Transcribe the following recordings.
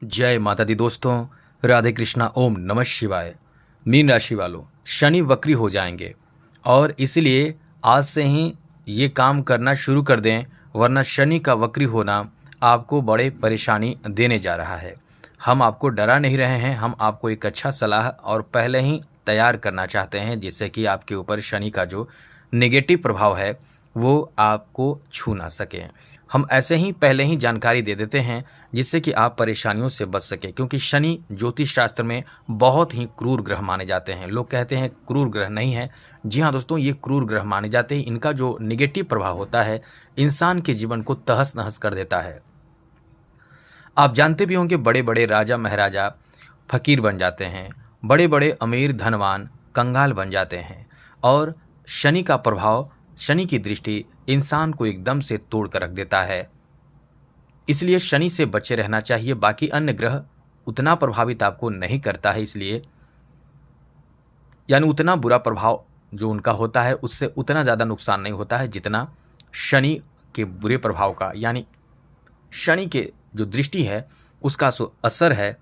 जय माता दी दोस्तों, राधे कृष्णा, ओम नमः शिवाय। मीन राशि वालों, शनि वक्री हो जाएंगे और इसलिए आज से ही ये काम करना शुरू कर दें, वरना शनि का वक्री होना आपको बड़े परेशानी देने जा रहा है। हम आपको डरा नहीं रहे हैं, हम आपको एक अच्छा सलाह और पहले ही तैयार करना चाहते हैं, जिससे कि आपके ऊपर शनि का जो नेगेटिव प्रभाव है वो आपको छू ना सके। हम ऐसे ही पहले ही जानकारी दे देते हैं, जिससे कि आप परेशानियों से बच सके, क्योंकि शनि ज्योतिष शास्त्र में बहुत ही क्रूर ग्रह माने जाते हैं। लोग कहते हैं क्रूर ग्रह नहीं है। जी हाँ दोस्तों, ये क्रूर ग्रह माने जाते हैं। इनका जो निगेटिव प्रभाव होता है इंसान के जीवन को तहस नहस कर देता है। आप जानते भी होंगे, बड़े बड़े राजा महाराजा फकीर बन जाते हैं, बड़े बड़े अमीर धनवान कंगाल बन जाते हैं। और शनि का प्रभाव, शनि की दृष्टि इंसान को एकदम से तोड़ कर रख देता है। इसलिए शनि से बचे रहना चाहिए। बाकी अन्य ग्रह उतना प्रभावित आपको नहीं करता है, इसलिए यानी उतना बुरा प्रभाव जो उनका होता है उससे उतना ज़्यादा नुकसान नहीं होता है जितना शनि के बुरे प्रभाव का, यानी शनि के जो दृष्टि है उसका जो असर है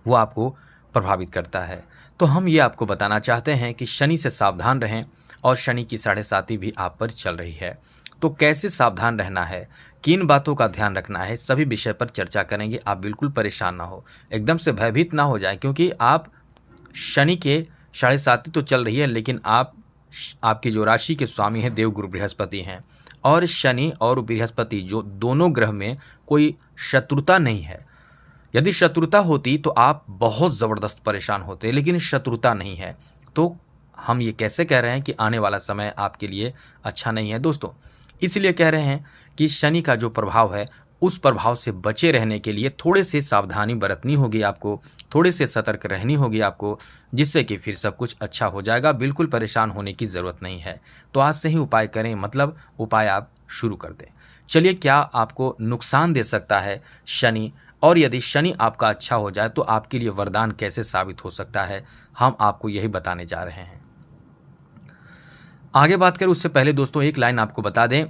वो आपको प्रभावित करता है। तो हम ये आपको बताना चाहते हैं कि शनि से सावधान रहें, और शनि की 7.5 भी आप पर चल रही है। तो कैसे सावधान रहना है, किन बातों का ध्यान रखना है, सभी विषय पर चर्चा करेंगे। आप बिल्कुल परेशान ना हो, एकदम से भयभीत ना हो जाए, क्योंकि आप शनि के 7.5 तो चल रही है, लेकिन आपकी जो राशि के स्वामी हैं देवगुरु बृहस्पति हैं, और शनि और बृहस्पति जो दोनों ग्रह में कोई शत्रुता नहीं है। यदि शत्रुता होती तो आप बहुत ज़बरदस्त परेशान होते, लेकिन शत्रुता नहीं है। तो हम ये कैसे कह रहे हैं कि आने वाला समय आपके लिए अच्छा नहीं है दोस्तों? इसलिए कह रहे हैं कि शनि का जो प्रभाव है उस प्रभाव से बचे रहने के लिए थोड़े से सावधानी बरतनी होगी आपको, थोड़े से सतर्क रहनी होगी आपको, जिससे कि फिर सब कुछ अच्छा हो जाएगा। बिल्कुल परेशान होने की ज़रूरत नहीं है। तो आज से ही उपाय करें, मतलब उपाय आप शुरू कर दें। चलिए, क्या आपको नुकसान दे सकता है शनि, और यदि शनि आपका अच्छा हो जाए तो आपके लिए वरदान कैसे साबित हो सकता है, हम आपको यही बताने जा रहे हैं। आगे बात करें उससे पहले दोस्तों एक लाइन आपको बता दें,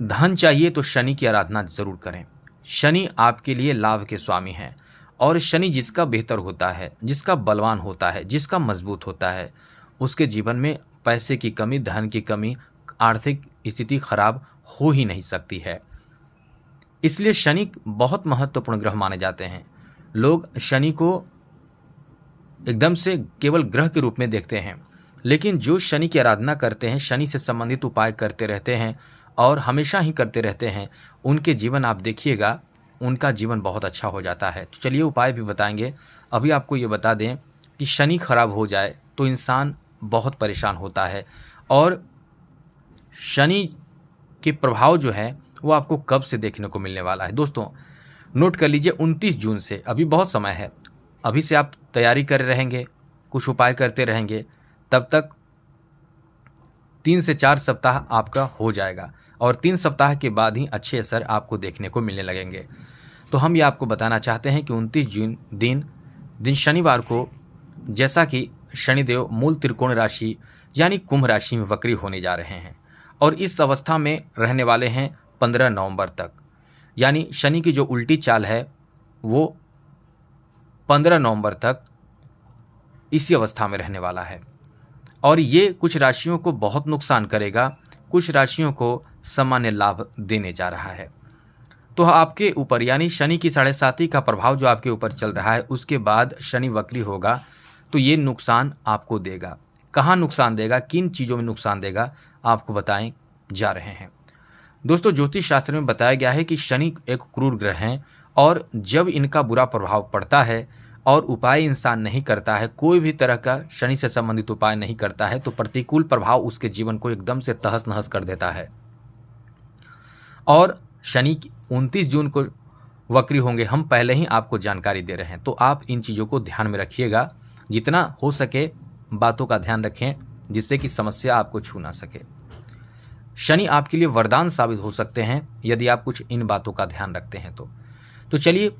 धन चाहिए तो शनि की आराधना जरूर करें। शनि आपके लिए लाभ के स्वामी हैं, और शनि जिसका बेहतर होता है, जिसका बलवान होता है, जिसका मजबूत होता है, उसके जीवन में पैसे की कमी, धन की कमी, आर्थिक स्थिति खराब हो ही नहीं सकती है। इसलिए शनि बहुत महत्वपूर्ण ग्रह माने जाते हैं। लोग शनि को एकदम से केवल ग्रह के रूप में देखते हैं, लेकिन जो शनि की आराधना करते हैं, शनि से संबंधित उपाय करते रहते हैं और हमेशा ही करते रहते हैं, उनके जीवन आप देखिएगा, उनका जीवन बहुत अच्छा हो जाता है। तो चलिए उपाय भी बताएंगे। अभी आपको ये बता दें कि शनि खराब हो जाए तो इंसान बहुत परेशान होता है, और शनि के प्रभाव जो है वो आपको कब से देखने को मिलने वाला है दोस्तों, नोट कर लीजिए। 29 जून से, अभी बहुत समय है, अभी से आप तैयारी कर रहेंगे, कुछ उपाय करते रहेंगे, तब तक 3 से 4 सप्ताह आपका हो जाएगा, और 3 सप्ताह के बाद ही अच्छे असर आपको देखने को मिलने लगेंगे। तो हम ये आपको बताना चाहते हैं कि 29 जून दिन शनिवार को, जैसा कि शनिदेव मूल त्रिकोण राशि यानी कुंभ राशि में वक्री होने जा रहे हैं, और इस अवस्था में रहने वाले हैं 15 नवंबर तक। यानी शनि की जो उल्टी चाल है वो 15 नवंबर तक इसी अवस्था में रहने वाला है, और ये कुछ राशियों को बहुत नुकसान करेगा, कुछ राशियों को सामान्य लाभ देने जा रहा है। तो आपके ऊपर, यानी शनि की 7.5 का प्रभाव जो आपके ऊपर चल रहा है, उसके बाद शनि वक्री होगा तो ये नुकसान आपको देगा। कहाँ नुकसान देगा, किन चीज़ों में नुकसान देगा, आपको बताएं जा रहे हैं दोस्तों। ज्योतिष शास्त्र में बताया गया है कि शनि एक क्रूर ग्रह हैं, और जब इनका बुरा प्रभाव पड़ता है और उपाय इंसान नहीं करता है, कोई भी तरह का शनि से संबंधित उपाय नहीं करता है, तो प्रतिकूल प्रभाव उसके जीवन को एकदम से तहस नहस कर देता है। और शनि 29 जून को वक्री होंगे, हम पहले ही आपको जानकारी दे रहे हैं, तो आप इन चीज़ों को ध्यान में रखिएगा। जितना हो सके बातों का ध्यान रखें, जिससे कि समस्या आपको छू ना सके। शनि आपके लिए वरदान साबित हो सकते हैं यदि आप कुछ इन बातों का ध्यान रखते हैं तो चलिए,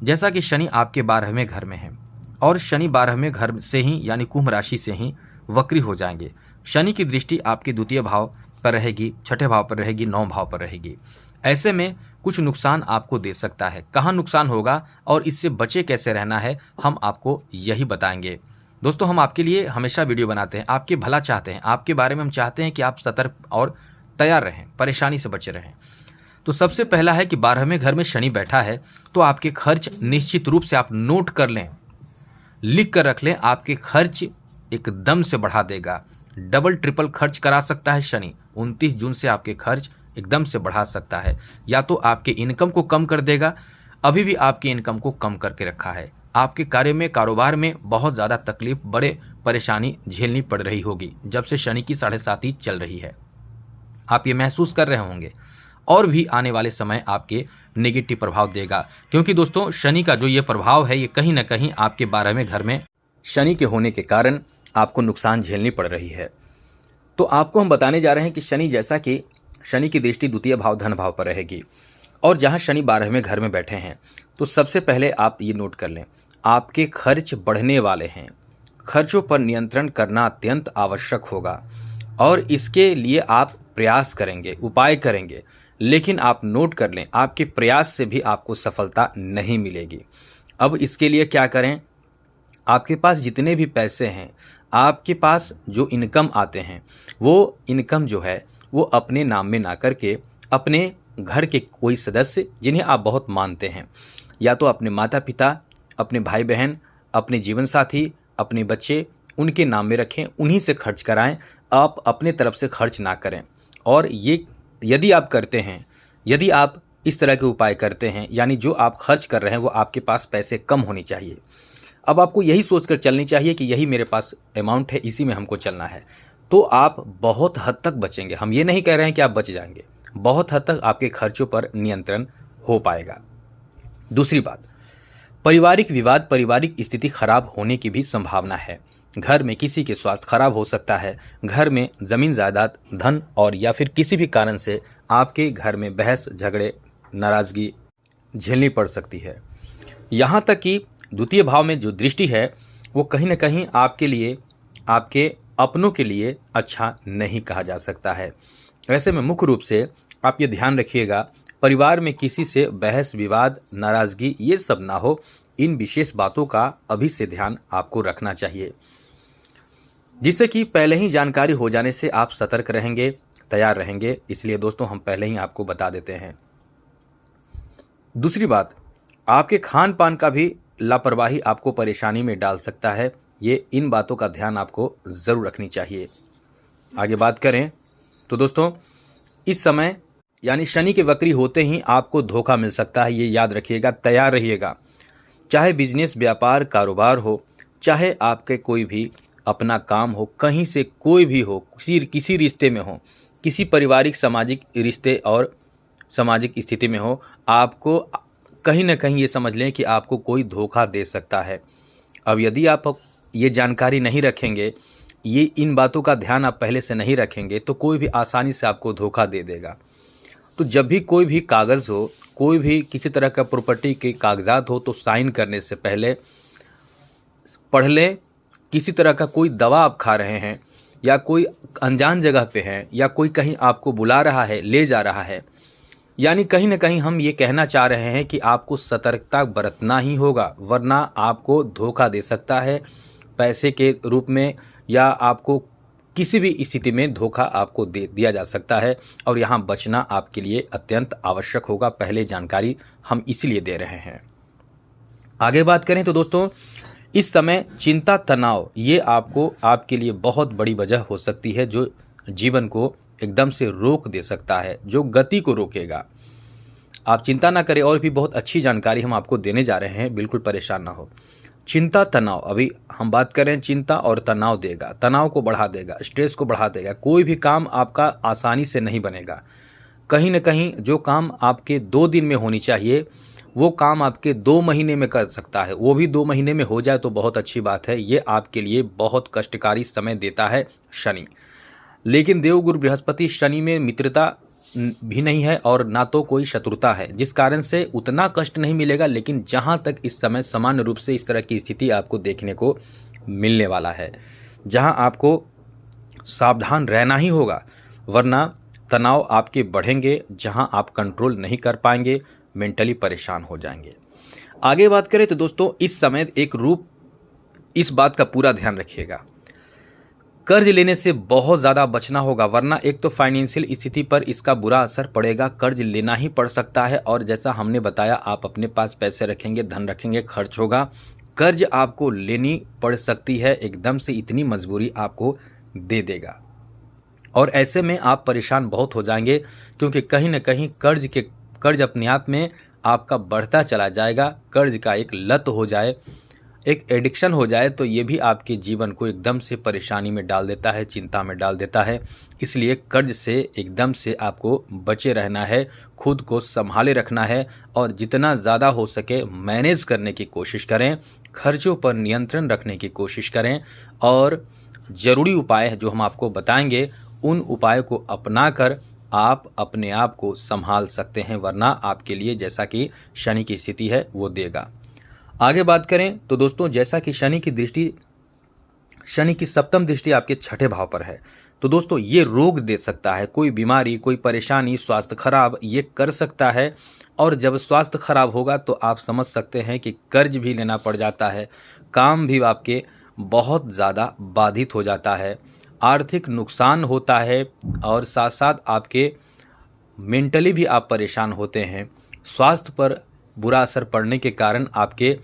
जैसा कि शनि आपके 12वें घर में है, और शनि 12वें घर से ही यानी कुंभ राशि से ही वक्री हो जाएंगे। शनि की दृष्टि आपके द्वितीय भाव पर रहेगी, छठे भाव पर रहेगी, 9 भाव पर रहेगी। ऐसे में कुछ नुकसान आपको दे सकता है। कहाँ नुकसान होगा और इससे बचे कैसे रहना है, हम आपको यही बताएंगे। दोस्तों, हम आपके लिए हमेशा वीडियो बनाते हैं, आपके भला चाहते हैं, आपके बारे में हम चाहते हैं कि आप सतर्क और तैयार रहें, परेशानी से बचे रहें। तो सबसे पहला है कि 12वें घर में शनि बैठा है तो आपके खर्च निश्चित रूप से आप नोट कर लें, लिख कर रख लें। आपके खर्च एकदम से बढ़ा देगा, डबल ट्रिपल खर्च करा सकता है शनि। 29 जून से आपके खर्च एकदम से बढ़ा सकता है, या तो आपके इनकम को कम कर देगा। अभी भी आपकी इनकम को कम करके रखा है। आपके कार्य में, कारोबार में बहुत ज़्यादा तकलीफ, बड़े परेशानी झेलनी पड़ रही होगी जब से शनि की 7.5 चल रही है। आप ये महसूस कर रहे होंगे, और भी आने वाले समय आपके नेगेटिव प्रभाव देगा, क्योंकि दोस्तों शनि का जो ये प्रभाव है ये कहीं ना कहीं आपके 12वें घर में शनि के होने के कारण आपको नुकसान झेलनी पड़ रही है। तो आपको हम बताने जा रहे हैं कि शनि, जैसा कि शनि की दृष्टि द्वितीय भाव धन भाव पर रहेगी, और जहां शनि 12वें घर में बैठे हैं, तो सबसे पहले आप ये नोट कर लें, आपके खर्च बढ़ने वाले हैं। खर्चों पर नियंत्रण करना अत्यंत आवश्यक होगा, और इसके लिए आप प्रयास करेंगे, उपाय करेंगे, लेकिन आप नोट कर लें, आपके प्रयास से भी आपको सफलता नहीं मिलेगी। अब इसके लिए क्या करें, आपके पास जितने भी पैसे हैं, आपके पास जो इनकम आते हैं, वो इनकम जो है वो अपने नाम में ना करके अपने घर के कोई सदस्य जिन्हें आप बहुत मानते हैं, या तो अपने माता पिता, अपने भाई बहन, अपने जीवन साथी, अपने बच्चे, उनके नाम में रखें, उन्हीं से खर्च कराएं। आप अपने तरफ से खर्च ना करें। और ये यदि आप करते हैं, यदि आप इस तरह के उपाय करते हैं, यानी जो आप खर्च कर रहे हैं वो आपके पास पैसे कम होनी चाहिए। अब आपको यही सोचकर चलनी चाहिए कि यही मेरे पास अमाउंट है, इसी में हमको चलना है, तो आप बहुत हद तक बचेंगे। हम ये नहीं कह रहे हैं कि आप बच जाएंगे, बहुत हद तक आपके खर्चों पर नियंत्रण हो पाएगा। दूसरी बात, पारिवारिक विवाद, पारिवारिक स्थिति खराब होने की भी संभावना है। घर में किसी के स्वास्थ्य खराब हो सकता है, घर में जमीन जायदाद, धन, और या फिर किसी भी कारण से आपके घर में बहस, झगड़े, नाराजगी झेलनी पड़ सकती है। यहाँ तक कि द्वितीय भाव में जो दृष्टि है वो कहीं ना कहीं आपके लिए, आपके अपनों के लिए अच्छा नहीं कहा जा सकता है। ऐसे में मुख्य रूप से आप ये ध्यान रखिएगा, परिवार में किसी से बहस, विवाद, नाराजगी ये सब ना हो। इन विशेष बातों का अभी से ध्यान आपको रखना चाहिए, जिससे कि पहले ही जानकारी हो जाने से आप सतर्क रहेंगे, तैयार रहेंगे। इसलिए दोस्तों हम पहले ही आपको बता देते हैं। दूसरी बात, आपके खान पान का भी लापरवाही आपको परेशानी में डाल सकता है। ये इन बातों का ध्यान आपको ज़रूर रखनी चाहिए। आगे बात करें तो दोस्तों, इस समय यानी शनि के वक्री होते ही आपको धोखा मिल सकता है, ये याद रखिएगा, तैयार रहिएगा। चाहे बिजनेस, व्यापार, कारोबार हो, चाहे आपके कोई भी अपना काम हो, कहीं से कोई भी हो, किसी रिश्ते में हो, किसी पारिवारिक सामाजिक रिश्ते और सामाजिक स्थिति में हो, आपको कहीं ना कहीं ये समझ लें कि आपको कोई धोखा दे सकता है। अब यदि आप ये जानकारी नहीं रखेंगे, ये इन बातों का ध्यान आप पहले से नहीं रखेंगे, तो कोई भी आसानी से आपको धोखा दे देगा। तो जब भी कोई भी कागज़ हो, कोई भी किसी तरह का प्रॉपर्टी के कागजात हो, तो साइन करने से पहले पढ़ लें। किसी तरह का कोई दवा आप खा रहे हैं, या कोई अनजान जगह पे हैं, या कोई कहीं आपको बुला रहा है, ले जा रहा है, यानी कहीं ना कहीं हम ये कहना चाह रहे हैं कि आपको सतर्कता बरतना ही होगा, वरना आपको धोखा दे सकता है पैसे के रूप में, या आपको किसी भी स्थिति में धोखा आपको दे दिया जा सकता है। और यहाँ बचना आपके लिए अत्यंत आवश्यक होगा। पहले जानकारी हम इसीलिए दे रहे हैं। आगे बात करें तो दोस्तों, इस समय चिंता, तनाव ये आपको, आपके लिए बहुत बड़ी वजह हो सकती है, जो जीवन को एकदम से रोक दे सकता है, जो गति को रोकेगा। आप चिंता ना करें, और भी बहुत अच्छी जानकारी हम आपको देने जा रहे हैं, बिल्कुल परेशान ना हो। चिंता, तनाव, अभी हम बात करें, चिंता और तनाव देगा, तनाव को बढ़ा देगा, स्ट्रेस को बढ़ा देगा। कोई भी काम आपका आसानी से नहीं बनेगा। कहीं ना कहीं जो काम आपके 2 दिन में होनी चाहिए, वो काम आपके 2 महीने में कर सकता है। वो भी 2 महीने में हो जाए तो बहुत अच्छी बात है। ये आपके लिए बहुत कष्टकारी समय देता है शनि। लेकिन देवगुरु बृहस्पति शनि में मित्रता भी नहीं है और ना तो कोई शत्रुता है, जिस कारण से उतना कष्ट नहीं मिलेगा। लेकिन जहां तक इस समय सामान्य रूप से इस तरह की स्थिति आपको देखने को मिलने वाला है, जहां आपको सावधान रहना ही होगा, वरना तनाव आपके बढ़ेंगे, जहाँ आप कंट्रोल नहीं कर पाएंगे, मेंटली परेशान हो जाएंगे। आगे बात करें तो दोस्तों इस समय एक रूप, इस बात का पूरा ध्यान रखिएगा, कर्ज लेने से बहुत ज़्यादा बचना होगा, वरना एक तो फाइनेंशियल स्थिति पर इसका बुरा असर पड़ेगा। कर्ज लेना ही पड़ सकता है, और जैसा हमने बताया आप अपने पास पैसे रखेंगे, धन रखेंगे, खर्च होगा। कर्ज आपको लेनी पड़ सकती है, एकदम से इतनी मजबूरी आपको दे देगा, और ऐसे में आप परेशान बहुत हो जाएंगे, क्योंकि कहीं ना कहीं कर्ज अपने आप में आपका बढ़ता चला जाएगा। कर्ज का एक लत हो जाए, एक एडिक्शन हो जाए, तो ये भी आपके जीवन को एकदम से परेशानी में डाल देता है, चिंता में डाल देता है। इसलिए कर्ज से एकदम से आपको बचे रहना है, खुद को संभाले रखना है, और जितना ज़्यादा हो सके मैनेज करने की कोशिश करें, खर्चों पर नियंत्रण रखने की कोशिश करें, और ज़रूरी उपाय जो हम आपको बताएंगे उन उपायों को अपनाकर आप अपने आप को संभाल सकते हैं, वरना आपके लिए जैसा कि शनि की स्थिति है वो देगा। आगे बात करें तो दोस्तों जैसा कि शनि की सप्तम दृष्टि आपके छठे भाव पर है, तो दोस्तों ये रोग दे सकता है, कोई बीमारी, कोई परेशानी, स्वास्थ्य खराब ये कर सकता है। और जब स्वास्थ्य खराब होगा तो आप समझ सकते हैं कि कर्ज भी लेना पड़ जाता है, काम भी आपके बहुत ज़्यादा बाधित हो जाता है, आर्थिक नुकसान होता है, और साथ साथ आपके मेंटली भी आप परेशान होते हैं। स्वास्थ्य पर बुरा असर पड़ने के कारण आपके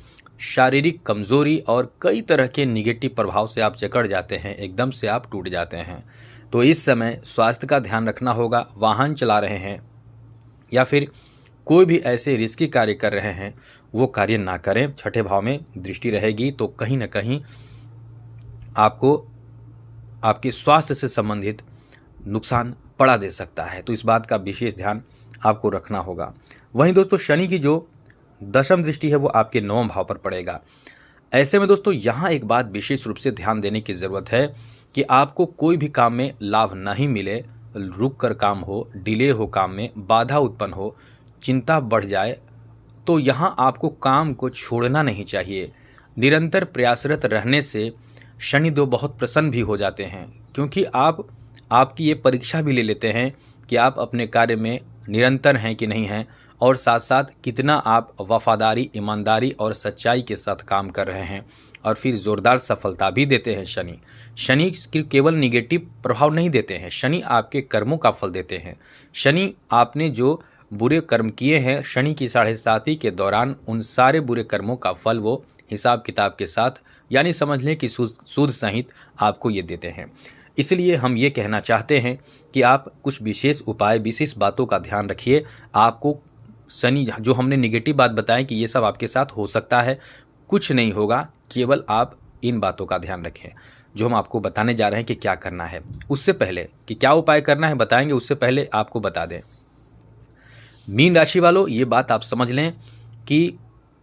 शारीरिक कमज़ोरी और कई तरह के निगेटिव प्रभाव से आप जकड़ जाते हैं, एकदम से आप टूट जाते हैं। तो इस समय स्वास्थ्य का ध्यान रखना होगा। वाहन चला रहे हैं या फिर कोई भी ऐसे रिस्की कार्य कर रहे हैं, वो कार्य ना करें। छठे भाव में दृष्टि रहेगी तो कहीं ना कहीं आपको आपके स्वास्थ्य से संबंधित नुकसान पड़ा दे सकता है, तो इस बात का विशेष ध्यान आपको रखना होगा। वहीं दोस्तों शनि की जो दशम दृष्टि है वो आपके नवम भाव पर पड़ेगा। ऐसे में दोस्तों यहाँ एक बात विशेष रूप से ध्यान देने की ज़रूरत है कि आपको कोई भी काम में लाभ नहीं मिले, रुक कर काम हो, डिले हो, काम में बाधा उत्पन्न हो, चिंता बढ़ जाए, तो यहाँ आपको काम को छोड़ना नहीं चाहिए। निरंतर प्रयासरत रहने से शनिदेव बहुत प्रसन्न भी हो जाते हैं, क्योंकि आपकी ये परीक्षा भी ले लेते हैं कि आप अपने कार्य में निरंतर हैं कि नहीं हैं, और साथ साथ कितना आप वफादारी, ईमानदारी और सच्चाई के साथ काम कर रहे हैं, और फिर ज़ोरदार सफलता भी देते हैं। शनि केवल निगेटिव प्रभाव नहीं देते हैं, शनि आपके कर्मों का फल देते हैं। शनि आपने जो बुरे कर्म किए हैं शनि की 7.5 के दौरान, उन सारे बुरे कर्मों का फल वो हिसाब किताब के साथ, यानी समझ लें कि सूद सहित आपको ये देते हैं। इसलिए हम ये कहना चाहते हैं कि आप कुछ विशेष उपाय, विशेष बातों का ध्यान रखिए। आपको शनि जो हमने निगेटिव बात बताएं कि ये सब आपके साथ हो सकता है, कुछ नहीं होगा, केवल आप इन बातों का ध्यान रखें जो हम आपको बताने जा रहे हैं कि क्या करना है। उससे पहले कि क्या उपाय करना है बताएंगे, उससे पहले आपको बता दें, मीन राशि वालों ये बात आप समझ लें कि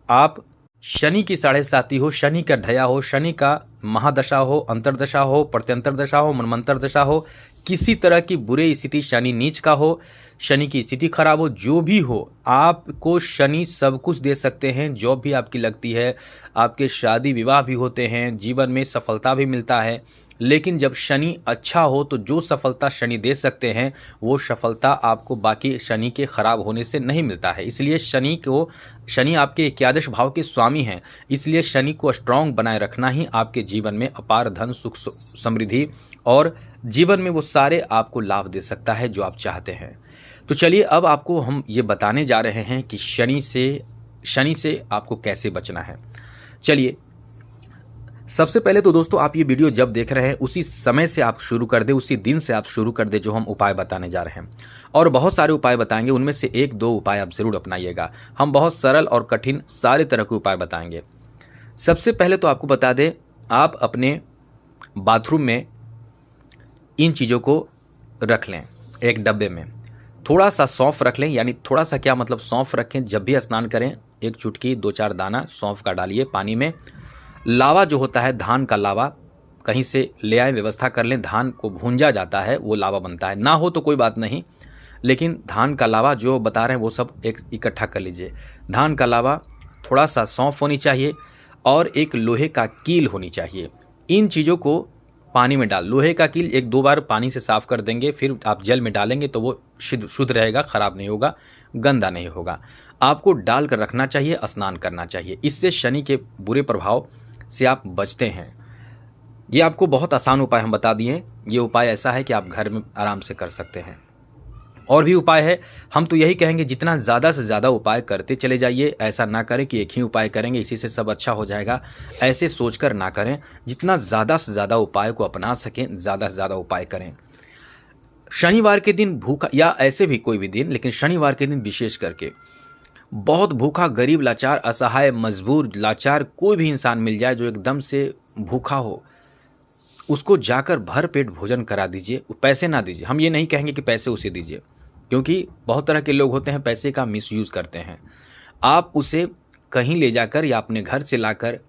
आप शनि की 7.5 हो, शनि का ढया हो, शनि का महादशा हो, अंतरदशा हो, प्रत्यंतर दशा हो, मनमंतर दशा हो, किसी तरह की बुरी स्थिति, शनि नीच का हो, शनि की स्थिति खराब हो, जो भी हो, आपको शनि सब कुछ दे सकते हैं। जॉब भी आपकी लगती है, आपके शादी विवाह भी होते हैं, जीवन में सफलता भी मिलता है। लेकिन जब शनि अच्छा हो तो जो सफलता शनि दे सकते हैं वो सफलता आपको बाकी शनि के खराब होने से नहीं मिलता है। इसलिए शनि आपके एकादश भाव के स्वामी हैं, इसलिए शनि को स्ट्रांग बनाए रखना ही आपके जीवन में अपार धन, सुख, समृद्धि और जीवन में वो सारे आपको लाभ दे सकता है जो आप चाहते हैं। तो चलिए अब आपको हम ये बताने जा रहे हैं कि शनि से आपको कैसे बचना है। चलिए सबसे पहले तो दोस्तों आप ये वीडियो जब देख रहे हैं उसी समय से आप शुरू कर दें, उसी दिन से आप शुरू कर दें जो हम उपाय बताने जा रहे हैं। और बहुत सारे उपाय बताएंगे, उनमें से 1-2 उपाय आप ज़रूर अपनाइएगा। हम बहुत सरल और कठिन सारे तरह के उपाय बताएंगे। सबसे पहले तो आपको बता दें, आप अपने बाथरूम में इन चीज़ों को रख लें एक डब्बे में। थोड़ा सा सौंफ रख लें, यानी थोड़ा सा क्या मतलब सौंफ रखें, जब भी स्नान करें 1 चुटकी 2-4 दाना सौंफ का डालिए पानी में। लावा जो होता है, धान का लावा कहीं से ले आए, व्यवस्था कर लें। धान को भूंजा जाता है, वो लावा बनता है, ना हो तो कोई बात नहीं, लेकिन धान का लावा जो बता रहे हैं वो सब एक इकट्ठा कर लीजिए। धान का लावा, थोड़ा सा सौंफ होनी चाहिए और एक लोहे का कील होनी चाहिए। इन चीज़ों को पानी में डाल, लोहे का कील 1-2 बार पानी से साफ कर देंगे, फिर आप जल में डालेंगे तो वो शुद्ध रहेगा, खराब नहीं होगा, गंदा नहीं होगा। आपको डाल कर रखना चाहिए, स्नान करना चाहिए। इससे शनि के बुरे प्रभाव से आप बचते हैं। ये आपको बहुत आसान उपाय हम बता दिए। ये उपाय ऐसा है कि आप घर में आराम से कर सकते हैं। और भी उपाय है, हम तो यही कहेंगे जितना ज़्यादा से ज़्यादा उपाय करते चले जाइए। ऐसा ना करें कि एक ही उपाय करेंगे इसी से सब अच्छा हो जाएगा, ऐसे सोचकर ना करें। जितना ज़्यादा से ज़्यादा उपाय को अपना सकें, ज़्यादा से ज़्यादा उपाय करें। शनिवार के दिन भूखा, या ऐसे भी कोई भी दिन, लेकिन शनिवार के दिन विशेष करके बहुत भूखा, गरीब, लाचार, असहाय, मजबूर, लाचार कोई भी इंसान मिल जाए जो एकदम से भूखा हो, उसको जाकर भर पेट भोजन करा दीजिए। पैसे ना दीजिए, हम ये नहीं कहेंगे कि पैसे उसे दीजिए, क्योंकि बहुत तरह के लोग होते हैं पैसे का मिसयूज़ करते हैं। आप उसे कहीं ले जाकर या अपने घर से लाकर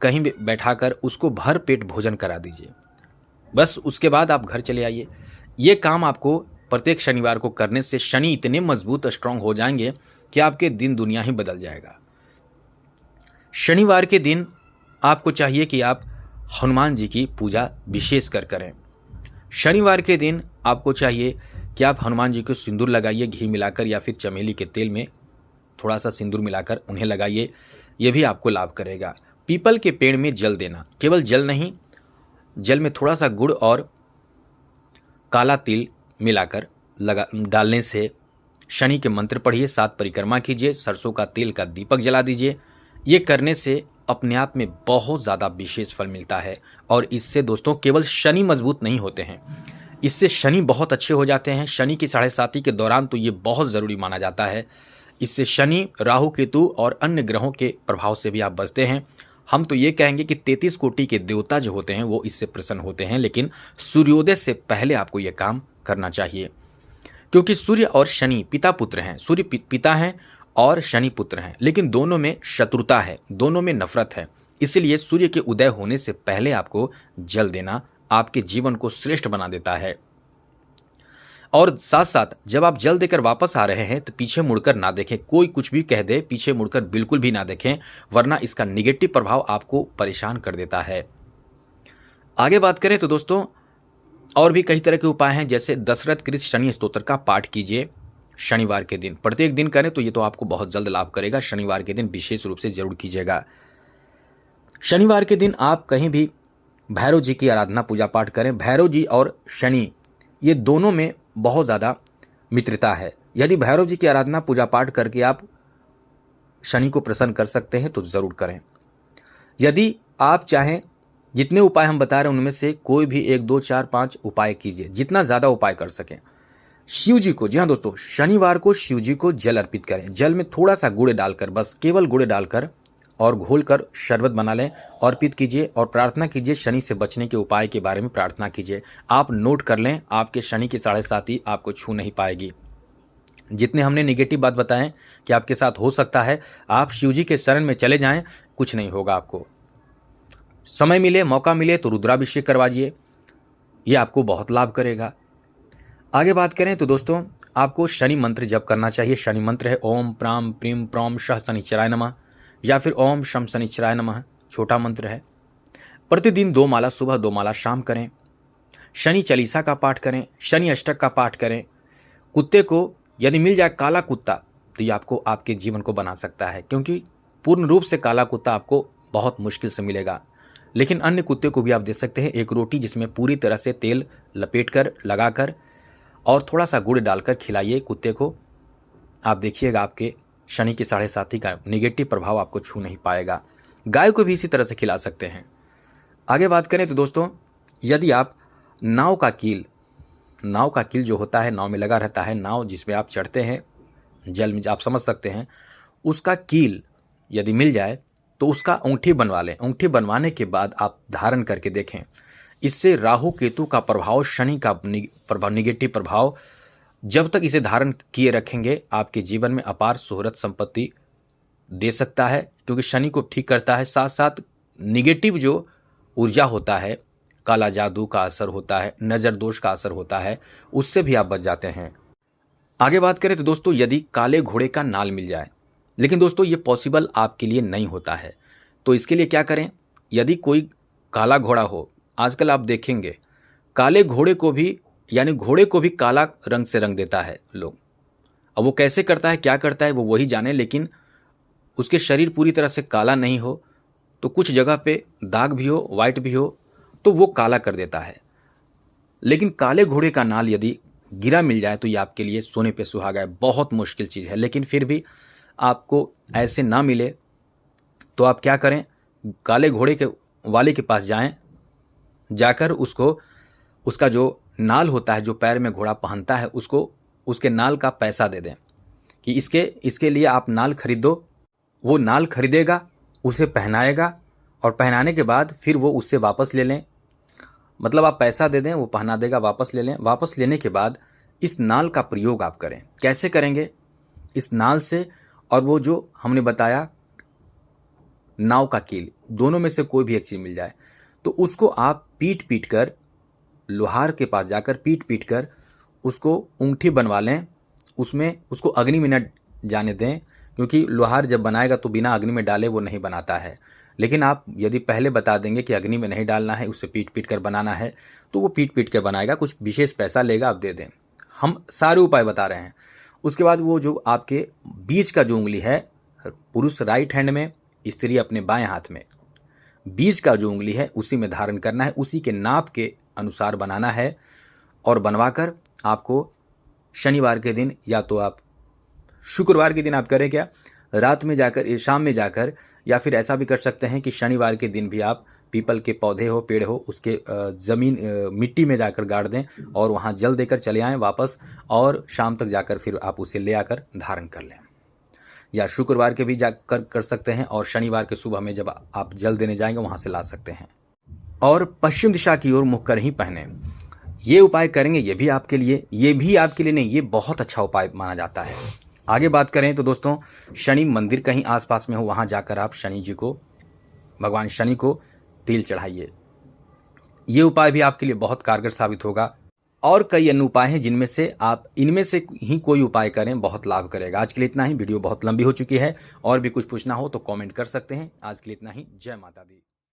कहीं भी बैठाकर उसको भर पेट भोजन करा दीजिए। बस उसके बाद आप घर चले आइए। ये काम आपको प्रत्येक शनिवार को करने से शनि इतने मजबूत स्ट्रांग हो जाएंगे कि आपके दिन दुनिया ही बदल जाएगा। शनिवार के दिन आपको चाहिए कि आप हनुमान जी की पूजा विशेष कर करें। शनिवार के दिन आपको चाहिए कि आप हनुमान जी को सिंदूर लगाइए, घी मिलाकर या फिर चमेली के तेल में थोड़ा सा सिंदूर मिलाकर उन्हें लगाइए। ये भी आपको लाभ करेगा। पीपल के पेड़ में जल देना, केवल जल नहीं, जल में थोड़ा सा गुड़ और काला तिल मिलाकर डालने से शनि के मंत्र पढ़िए, 7 परिक्रमा कीजिए, सरसों का तेल का दीपक जला दीजिए। ये करने से अपने आप में बहुत ज़्यादा विशेष फल मिलता है। और इससे दोस्तों केवल शनि मजबूत नहीं होते हैं, इससे शनि बहुत अच्छे हो जाते हैं। शनि की 7.5 के दौरान तो ये बहुत ज़रूरी माना जाता है। इससे शनि, राहु, केतु और अन्य ग्रहों के प्रभाव से भी आप बचते हैं। हम तो ये कहेंगे कि 33 कोटि के देवता जो होते हैं वो इससे प्रसन्न होते हैं, लेकिन सूर्योदय से पहले आपको ये काम करना चाहिए, क्योंकि सूर्य और शनि पिता पुत्र हैं। सूर्य पिता हैं और शनि पुत्र हैं, लेकिन दोनों में शत्रुता है, दोनों में नफरत है। इसलिए सूर्य के उदय होने से पहले आपको जल देना आपके जीवन को श्रेष्ठ बना देता है। और साथ साथ जब आप जल देकर वापस आ रहे हैं तो पीछे मुड़कर ना देखें। कोई कुछ भी कह दे, पीछे मुड़कर बिल्कुल भी ना देखें, वरना इसका निगेटिव प्रभाव आपको परेशान कर देता है। आगे बात करें तो दोस्तों और भी कई तरह के उपाय हैं, जैसे दशरथ कृत शनि स्तोत्र का पाठ कीजिए शनिवार के दिन। प्रत्येक दिन करें तो ये तो आपको बहुत जल्द लाभ करेगा। शनिवार के दिन विशेष रूप से जरूर कीजिएगा। शनिवार के दिन आप कहीं भी भैरव जी की आराधना पूजा पाठ करें। भैरव जी और शनि ये दोनों में बहुत ज़्यादा मित्रता है। यदि भैरव जी की आराधना पूजा पाठ करके आप शनि को प्रसन्न कर सकते हैं तो ज़रूर करें। यदि आप चाहें जितने उपाय हम बता रहे हैं उनमें से कोई भी 1, 2, 4, 5 उपाय कीजिए, जितना ज़्यादा उपाय कर सकें। शिव जी को, जी हाँ दोस्तों, शनिवार को शिव जी को जल अर्पित करें। जल में थोड़ा सा गुड़ डालकर, बस केवल गुड़ डालकर और घोलकर शरबत बना लें, अर्पित कीजिए और प्रार्थना कीजिए। शनि से बचने के उपाय के बारे में प्रार्थना कीजिए। आप नोट कर लें, आपके शनि की 7.5 आपको छू नहीं पाएगी। जितने हमने निगेटिव बात बताएं कि आपके साथ हो सकता है, आप शिव जी के शरण में चले जाएं, कुछ नहीं होगा आपको। समय मिले, मौका मिले तो रुद्राभिषेक करवाइए, ये आपको बहुत लाभ करेगा। आगे बात करें तो दोस्तों आपको शनि मंत्र जप करना चाहिए। शनि मंत्र है ओम प्राम प्रीम प्रौम शः शनिश्चराय नमः, या फिर ओम शम शनिश्चराय नमः, छोटा मंत्र है। प्रतिदिन 2 माला सुबह, 2 माला शाम करें। शनि चालीसा का पाठ करें, शनि अष्टक का पाठ करें। कुत्ते को यदि मिल जाए काला कुत्ता तो ये आपको आपके जीवन को बना सकता है, क्योंकि पूर्ण रूप से काला कुत्ता आपको बहुत मुश्किल से मिलेगा। लेकिन अन्य कुत्ते को भी आप दे सकते हैं। एक रोटी जिसमें पूरी तरह से तेल लपेट कर, लगाकर और थोड़ा सा गुड़ डालकर खिलाइए कुत्ते को। आप देखिएगा आपके शनि की 7.5 का निगेटिव प्रभाव आपको छू नहीं पाएगा। गाय को भी इसी तरह से खिला सकते हैं। आगे बात करें तो दोस्तों यदि आप नाव का कील जो होता है, नाव में लगा रहता है, नाव जिसमें आप चढ़ते हैं जल में, आप समझ सकते हैं, उसका कील यदि मिल जाए तो उसका अंगूठी बनवा लें। अंगूठी बनवाने के बाद आप धारण करके देखें। इससे राहु केतु का प्रभाव, शनि का निगेटिव प्रभाव, जब तक इसे धारण किए रखेंगे आपके जीवन में अपार शोहरत संपत्ति दे सकता है, क्योंकि शनि को ठीक करता है। साथ साथ निगेटिव जो ऊर्जा होता है, काला जादू का असर होता है, नज़र दोष का असर होता है, उससे भी आप बच जाते हैं। आगे बात करें तो दोस्तों यदि काले घोड़े का नाल मिल जाए, लेकिन दोस्तों ये पॉसिबल आपके लिए नहीं होता है, तो इसके लिए क्या करें। यदि कोई काला घोड़ा हो आजकल आप देखेंगे काले घोड़े को भी, यानी घोड़े को भी काला रंग से रंग देता है लोग। अब वो कैसे करता है, क्या करता है, वो वही जाने, लेकिन उसके शरीर पूरी तरह से काला नहीं हो तो कुछ जगह पे दाग भी हो, वाइट भी हो, तो वो काला कर देता है। लेकिन काले घोड़े का नाल यदि गिरा मिल जाए तो ये आपके लिए सोने पे सुहागा है। बहुत मुश्किल चीज़ है, लेकिन फिर भी आपको ऐसे ना मिले तो आप क्या करें, काले घोड़े के वाले के पास जाएं, जाकर उसको उसका जो नाल होता है, जो पैर में घोड़ा पहनता है, उसको उसके नाल का पैसा दे दें कि इसके लिए आप नाल खरीदो। वो नाल खरीदेगा, उसे पहनाएगा और पहनाने के बाद फिर वो उससे वापस ले लें। मतलब आप पैसा दे दें, वो पहना देगा, वापस ले लें। वापस लेने के बाद इस नाल का प्रयोग आप करें। कैसे करेंगे? इस नाल से और वो जो हमने बताया नाव का कील, दोनों में से कोई भी एक चीज़ मिल जाए तो उसको आप पीट पीट कर, लोहार के पास जाकर पीट पीट कर उसको ऊँगठी बनवा लें। उसमें उसको अग्नि में न जाने दें, क्योंकि लोहार जब बनाएगा तो बिना अग्नि में डाले वो नहीं बनाता है। लेकिन आप यदि पहले बता देंगे कि अग्नि में नहीं डालना है, उसे पीट पीट कर बनाना है, तो वो पीट पीट कर बनाएगा, कुछ विशेष पैसा लेगा, आप दे दें। हम सारे उपाय बता रहे हैं। उसके बाद वो जो आपके बीच का जो उंगली है, पुरुष राइट हैंड में, स्त्री अपने बाएं हाथ में, बीच का जो उंगली है उसी में धारण करना है, उसी के नाप के अनुसार बनाना है। और बनवाकर आपको शनिवार के दिन, या तो आप शुक्रवार के दिन आप करें क्या, रात में जाकर, शाम में जाकर, या फिर ऐसा भी कर सकते हैं कि शनिवार के दिन भी आप पीपल के पौधे हो, पेड़ हो, उसके ज़मीन मिट्टी में जाकर गाड़ दें और वहाँ जल देकर चले आएँ वापस, और शाम तक जाकर फिर आप उसे ले आकर धारण कर लें। या शुक्रवार के भी जाकर कर सकते हैं, और शनिवार के सुबह में जब आप जल देने जाएंगे वहाँ से ला सकते हैं। और पश्चिम दिशा की ओर मुख कर ही पहने। ये उपाय करेंगे, ये भी आपके लिए नहीं, ये बहुत अच्छा उपाय माना जाता है। आगे बात करें तो दोस्तों, शनि मंदिर कहीं आसपास में हो, वहाँ जाकर आप शनि जी को, भगवान शनि को तिल चढ़ाइए। ये उपाय भी आपके लिए बहुत कारगर साबित होगा। और कई अन्य उपाय हैं जिनमें से आप इनमें से ही कोई उपाय करें, बहुत लाभ करेगा। आज के लिए इतना ही। वीडियो बहुत लंबी हो चुकी है, और भी कुछ पूछना हो तो कमेंट कर सकते हैं। आज के लिए इतना ही। जय माता दी।